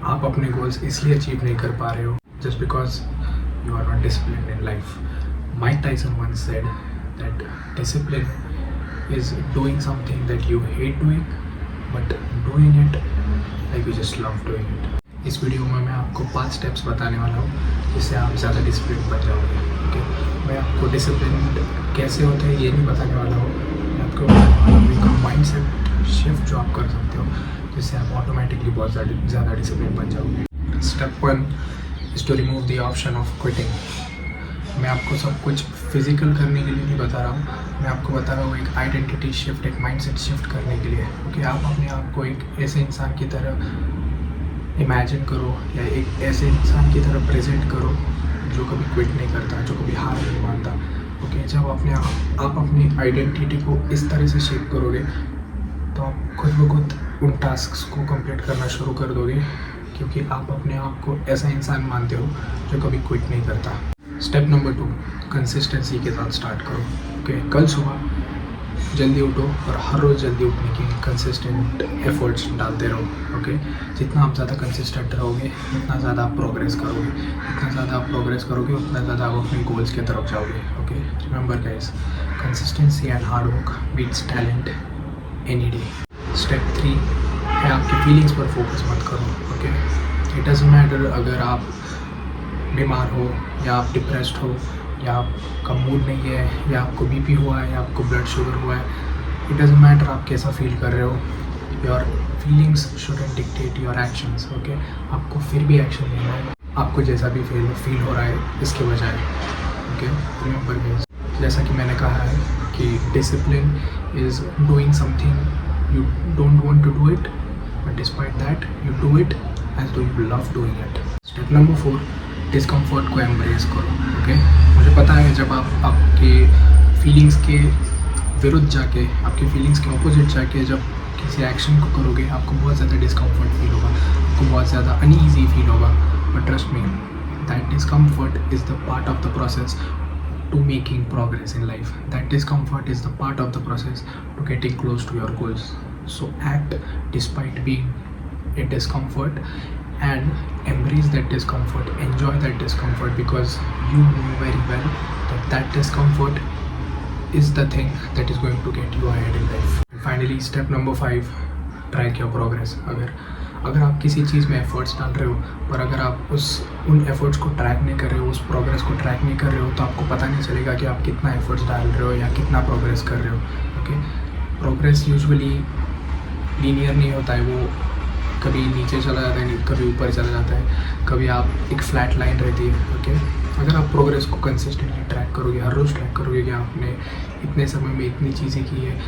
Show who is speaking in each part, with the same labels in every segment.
Speaker 1: आप अपने गोल्स इसलिए अचीव नहीं कर पा रहे हो just because you are not discipline in life. Mike Tyson once said that discipline is doing something that you hate doing but doing it like you just love doing it. इस video में मैं आपको 5 steps बताने वाला हूँ जिससे आप ज़्यादा डिसिप्लिन बन जाओगे. ओके, मैं आपको डिसिप्लिन कैसे होता है ये नहीं बताने वाला हूँ. मैं आपको बताने वाला हूँ एक माइंडसेट शिफ्ट जो आप कर सकते हो जिससे आप ऑटोमेटिकली बहुत ज़्यादा डिसिप्लिन बन जाओगे. Step 1 is to remove the option of quitting. मैं आपको सब कुछ फिजिकल करने के लिए नहीं बता रहा हूँ, मैं आपको बता रहा हूँ एक आइडेंटिटी शिफ्ट, एक माइंडसेट शिफ्ट करने के लिए. ओके, आप अपने आप को एक ऐसे इंसान की तरह इमेजिन करो या एक ऐसे इंसान की तरह प्रेजेंट करो जो कभी क्विट नहीं करता, जो कभी हार नहीं मानता. ओके, जब आप अपनी आइडेंटिटी को इस तरह से शेप करोगे तो आप खुद ब खुद उन टास्क्स को कंप्लीट करना शुरू कर दोगे क्योंकि आप अपने आप को ऐसा इंसान मानते हो जो कभी क्विट नहीं करता. स्टेप नंबर 2, कंसिस्टेंसी के साथ स्टार्ट करो. ओके, कल सुबह जल्दी उठो और हर रोज़ जल्दी उठने की कंसिस्टेंट एफर्ट्स डालते रहो. ओके, जितना आप ज़्यादा कंसिस्टेंट रहोगे उतना ज़्यादा आप प्रोग्रेस करोगे, जितना ज़्यादा आप प्रोग्रेस करोगे उतना ज़्यादा आप अपने गोल्स की तरफ जाओगे. Okay, remember guys, consistency and hard work beats talent any day. Step 3 है आपकी फीलिंग्स पर फोकस मत करो. ओके, इट डजंट मैटर अगर आप बीमार हो या आप डिप्रेस्ड हो या आपका मूड नहीं है या आपको बीपी हुआ है या आपको ब्लड शुगर हुआ है. इट डजंट मैटर आप कैसा फील कर रहे हो. Your feelings shouldn't dictate your actions. Okay, आपको फिर भी एक्शन लेना है आपको जैसा भी फील हो रहा है इसके बजाय. ओके, रिमेंबर गाइस, जैसा कि मैंने कहा है कि discipline is doing something you don't want to do it but despite that you do it as do you love doing it. Step number 4, discomfort को एम्ब्रेस करो. ओके, मुझे पता है जब आप आपके फीलिंग्स के विरुद्ध जाके, आपके फीलिंग्स के ऑपोजिट जाके जब किसी एक्शन को करोगे आपको बहुत ज़्यादा डिस्कम्फर्ट फील होगा, आपको बहुत ज़्यादा अनईजी फील होगा. But trust me, that discomfort is the part of the process to making progress in life. That discomfort is the part of the process to getting close to your goals. So act despite being in discomfort and embrace that discomfort, enjoy that discomfort because you know very well that that discomfort is the thing that is going to get you ahead in life. And finally, step number 5, track your progress. अगर आप किसी चीज़ में efforts डाल रहे हो पर अगर आप उन एफर्ट्स को ट्रैक नहीं कर रहे हो, उस प्रोग्रेस को ट्रैक नहीं कर रहे हो तो आपको पता नहीं चलेगा कि आप कितना एफर्ट्स डाल रहे हो या कितना प्रोग्रेस कर रहे हो. ओके, प्रोग्रेस यूजुअली लीनियर नहीं होता है, वो कभी नीचे चला जाता है, कभी ऊपर चला जाता है, कभी आप एक फ्लैट लाइन रहती है. ओके, अगर आप प्रोग्रेस को कंसिस्टेंटली ट्रैक करोगे, हर रोज़ ट्रैक करोगे कि आपने इतने समय में इतनी चीज़ें की है,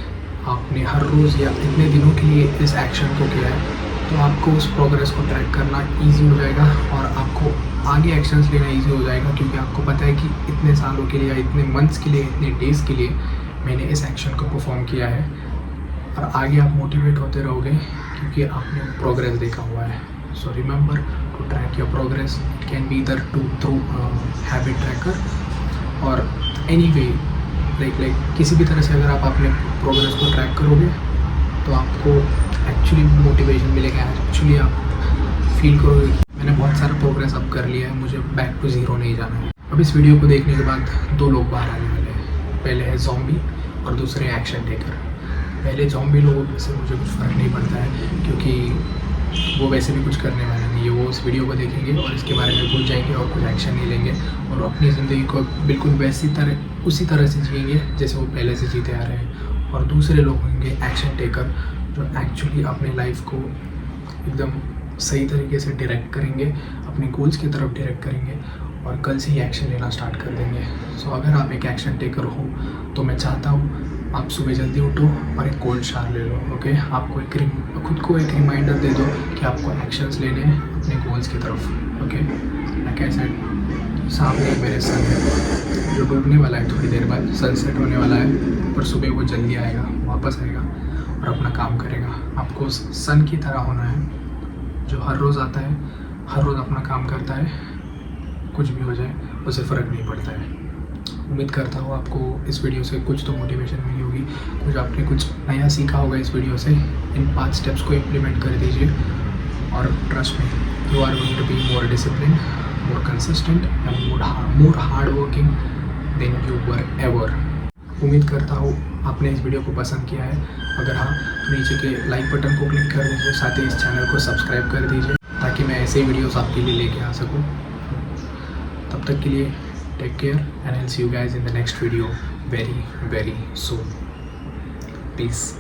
Speaker 1: आपने हर रोज़ या इतने दिनों के लिए इस एक्शन को किया है, तो आपको उस प्रोग्रेस को ट्रैक करना इजी हो जाएगा और आपको आगे एक्शंस लेना इजी हो जाएगा क्योंकि आपको पता है कि इतने सालों के लिए, इतने मंथ्स के लिए, इतने डेज़ के लिए मैंने इस एक्शन को परफॉर्म किया है. और आगे आप मोटिवेट होते रहोगे क्योंकि आपने प्रोग्रेस देखा हुआ है. So remember to track your progress. It can be either through habit tracker or any way like किसी भी तरह से अगर आप अपने प्रोग्रेस को ट्रैक करोगे तो आपको एक्चुअली मोटिवेशन मिलेगा. एक्चुअली आप फील करोगे कि मैंने बहुत सारा प्रोग्रेस अब कर लिया है, मुझे बैक टू ज़ीरो नहीं जाना है. अब इस वीडियो को देखने के बाद 2 लोग बाहर आने वाले हैं. पहले है ज़ॉम्बी और दूसरे एक्शन टेकर. पहले ज़ॉम्बी लोगों से मुझे कुछ फ़र्क नहीं पड़ता है क्योंकि वो वैसे भी कुछ करने वाले नहीं है. वो इस वीडियो को देखेंगे और इसके बारे में भूल जाएंगे और कुछ एक्शन नहीं लेंगे और अपनी ज़िंदगी को बिल्कुल उसी तरह से जिएंगे जैसे वो पहले से जीते आ रहे हैं. और दूसरे लोग होंगे एक्शन टेकर जो एक्चुअली अपने लाइफ को एकदम सही तरीके से डायरेक्ट करेंगे, अपने गोल्स की तरफ डायरेक्ट करेंगे और कल से ही एक्शन लेना स्टार्ट कर देंगे. सो अगर आप एक एक्शन टेकर हो तो मैं चाहता हूँ आप सुबह जल्दी उठो और एक कोल्ड शावर ले लो. ओके, आपको खुद को एक रिमाइंडर दे दो कि आपको एक्शंस लेने हैं अपने गोल्स की तरफ. ओके, लाइक आई सेड, सामने मेरे सन है जो डूबने वाला है थोड़ी देर बाद, सनसेट होने वाला है पर सुबह वो जल्दी आएगा, वापस आएगा और अपना काम करेगा. आपको उस सन की तरह होना है जो हर रोज़ आता है, हर रोज़ अपना काम करता है, कुछ भी हो जाए उसे फ़र्क नहीं पड़ता है. उम्मीद करता हूँ आपको इस वीडियो से कुछ तो मोटिवेशन मिली होगी, आपने कुछ नया सीखा होगा इस वीडियो से. इन 5 स्टेप्स को इम्प्लीमेंट कर दीजिए और ट्रस्ट में you are going to be more disciplined, more consistent and more hardworking than you were ever. उम्मीद करता हूँ आपने इस वीडियो को पसंद किया है. अगर हाँ तो नीचे के लाइक बटन को क्लिक कर दीजिए, साथ ही इस चैनल को सब्सक्राइब कर दीजिए ताकि मैं ऐसे वीडियोस आपके लिए लेके आ सकूँ. तब तक के लिए take care and I will see you guys in the next video very soon. Peace.